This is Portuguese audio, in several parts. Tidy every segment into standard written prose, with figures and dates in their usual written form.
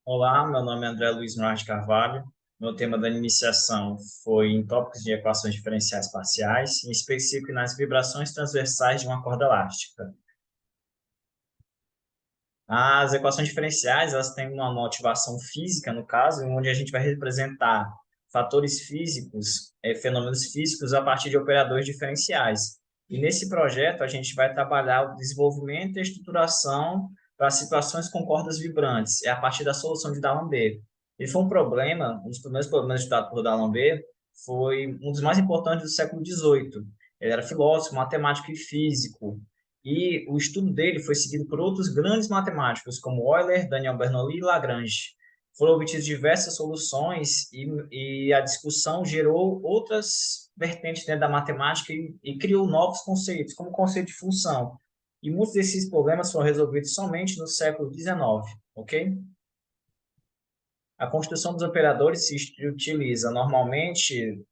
Olá, meu nome é André Luiz Noarte Carvalho. Meu tema da iniciação foi em tópicos de equações diferenciais parciais, em específico nas vibrações transversais de uma corda elástica. As equações diferenciais, elas têm uma motivação física, no caso, onde a gente vai representar fatores físicos, fenômenos físicos, a partir de operadores diferenciais. E nesse projeto, a gente vai trabalhar o desenvolvimento e a estruturação para situações com cordas vibrantes, é a partir da solução de D'Alembert. Ele foi um problema, um dos primeiros problemas estudados por D'Alembert, foi um dos mais importantes do século XVIII. Ele era filósofo, matemático e físico, e o estudo dele foi seguido por outros grandes matemáticos, como Euler, Daniel Bernoulli e Lagrange. Foram obtidas diversas soluções e a discussão gerou outras vertentes dentro da matemática e criou novos conceitos, como o conceito de função. E muitos desses problemas foram resolvidos somente no século XIX, ok? A construção dos operadores se utiliza normalmente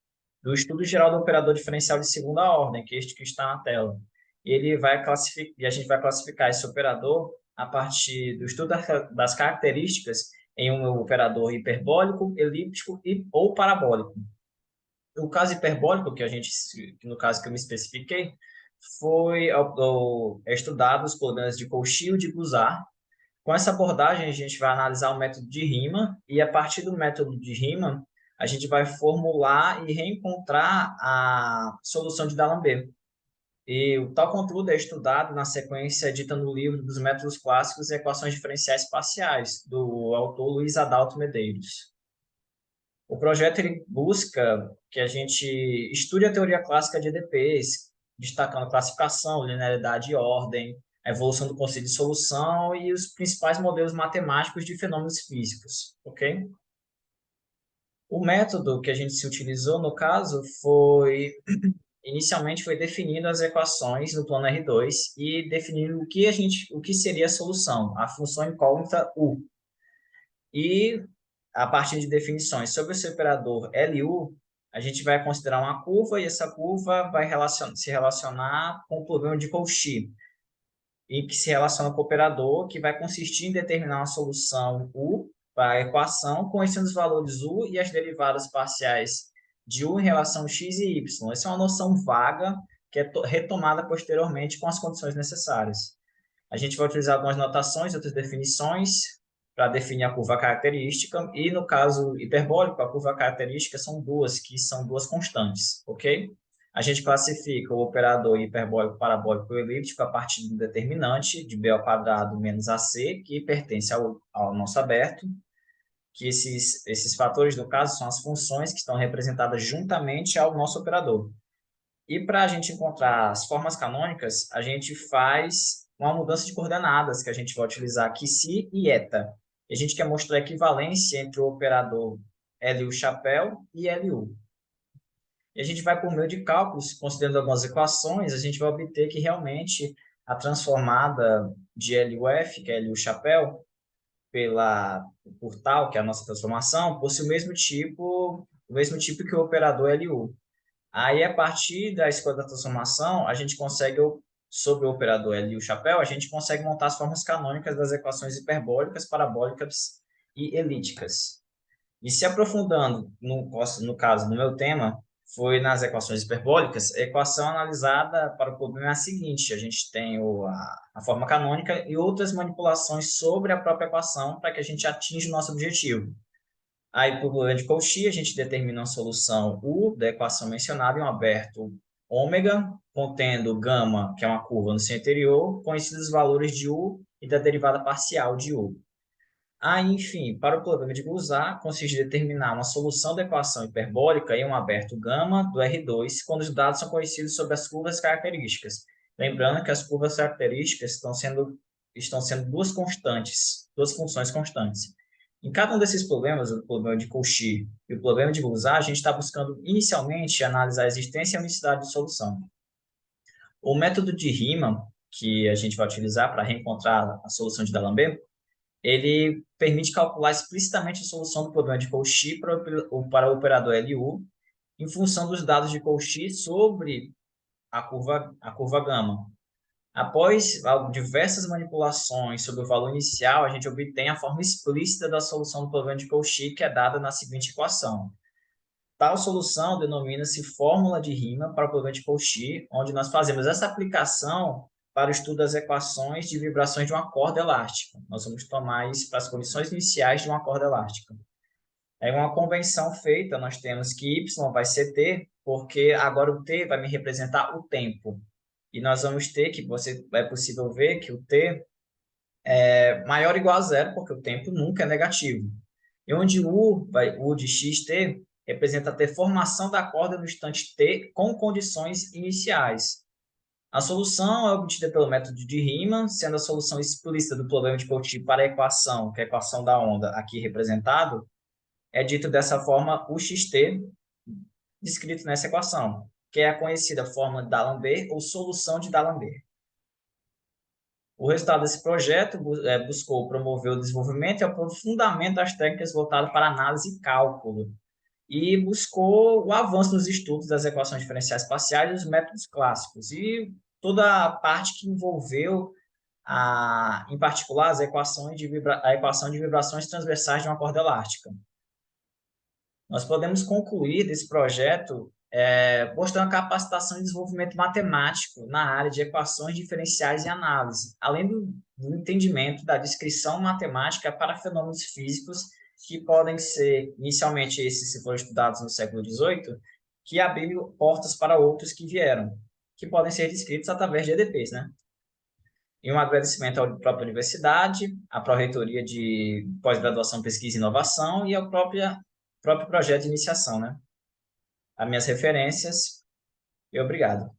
do estudo geral do operador diferencial de segunda ordem, que é este que está na tela. Ele vai classificar, e a gente vai classificar esse operador a partir do estudo das características em um operador hiperbólico, elíptico ou parabólico. O caso hiperbólico, no caso que eu me especifiquei, foi estudado os problemas de Cauchy e de Guzar. Com essa abordagem, a gente vai analisar o método de Riemann e, a partir do método de Riemann, a gente vai formular e reencontrar a solução de D'Alembert. E o tal conteúdo é estudado na sequência dita no livro dos métodos clássicos e equações diferenciais parciais, do autor Luiz Adalto Medeiros. O projeto ele busca que a gente estude a teoria clássica de EDPs, destacando classificação, linearidade e ordem, a evolução do conceito de solução e os principais modelos matemáticos de fenômenos físicos, ok? O método que a gente se utilizou, no caso, inicialmente foi definindo as equações no plano R2 e definindo o que seria a solução, a função incógnita U. E a partir de definições sobre esse operador LU, a gente vai considerar uma curva e essa curva vai se relacionar com o problema de Cauchy, e que se relaciona com o operador, que vai consistir em determinar uma solução U para a equação, conhecendo os valores U e as derivadas parciais de U em relação a x e y. Essa é uma noção vaga que é retomada posteriormente com as condições necessárias. A gente vai utilizar algumas notações, outras definições, para definir a curva característica, e no caso hiperbólico, a curva característica são duas, que são duas constantes, ok? A gente classifica o operador hiperbólico, parabólico e elíptico a partir do determinante de b ao quadrado menos ac, que pertence ao nosso aberto, que esses fatores, no caso, são as funções que estão representadas juntamente ao nosso operador. E para a gente encontrar as formas canônicas, a gente faz uma mudança de coordenadas, que a gente vai utilizar aqui si e eta. E a gente quer mostrar a equivalência entre o operador LU chapéu e LU. E a gente vai, por meio de cálculos, considerando algumas equações, a gente vai obter que realmente a transformada de LUF, que é LU chapéu, por tal, que é a nossa transformação, possui o mesmo tipo que o operador LU. Aí, a partir da escolha da transformação, a gente consegue, sobre o operador L e o chapéu, a gente consegue montar as formas canônicas das equações hiperbólicas, parabólicas e elípticas. E se aprofundando, no caso, no meu tema, foi nas equações hiperbólicas, a equação analisada para o problema é a seguinte: a gente tem a forma canônica e outras manipulações sobre a própria equação para que a gente atinja o nosso objetivo. Aí, por problema de Cauchy, a gente determina uma solução U da equação mencionada em um aberto ômega, contendo gama, que é uma curva no seu interior, conhecidos os valores de U e da derivada parcial de U. Aí, enfim, para o problema de Guzar, consiste em determinar uma solução da equação hiperbólica em um aberto gama do R2, quando os dados são conhecidos sobre as curvas características. Lembrando que as curvas características estão sendo duas constantes, duas funções constantes. Em cada um desses problemas, o problema de Cauchy e o problema de Guzar, a gente está buscando inicialmente analisar a existência e a unicidade de solução. O método de Riemann, que a gente vai utilizar para reencontrar a solução de D'Alembert, ele permite calcular explicitamente a solução do problema de Cauchy para o operador LU em função dos dados de Cauchy sobre a curva gama. Após diversas manipulações sobre o valor inicial, a gente obtém a forma explícita da solução do problema de Cauchy, que é dada na seguinte equação. Tal solução denomina-se fórmula de Riemann para o problema de Cauchy, onde nós fazemos essa aplicação para o estudo das equações de vibrações de uma corda elástica. Nós vamos tomar isso para as condições iniciais de uma corda elástica. É uma convenção feita, nós temos que y vai ser t, porque agora o t vai me representar o tempo. E nós vamos ter que, é possível ver que o t é maior ou igual a zero, porque o tempo nunca é negativo. E onde U de xt representa a deformação da corda no instante t com condições iniciais. A solução é obtida pelo método de Riemann, sendo a solução explícita do problema de Cauchy para a equação, que é a equação da onda aqui representado, é dito dessa forma uxt, descrito nessa equação, que é a conhecida fórmula de D'Alembert ou solução de D'Alembert. O resultado desse projeto buscou promover o desenvolvimento e aprofundamento das técnicas voltadas para análise e cálculo, e buscou o avanço nos estudos das equações diferenciais parciais e dos métodos clássicos, e toda a parte que envolveu, em particular, a equação de vibrações transversais de uma corda elástica. Nós podemos concluir desse projeto mostrando a capacitação e desenvolvimento matemático na área de equações diferenciais e análise, além do entendimento da descrição matemática para fenômenos físicos que podem ser, inicialmente, esses se foram estudados no século XVIII, que abriram portas para outros que vieram, que podem ser descritos através de EDPs, né? E um agradecimento à própria universidade, à Pró-Reitoria de Pós-Graduação, Pesquisa e Inovação e ao próprio projeto de iniciação, né? As minhas referências e obrigado.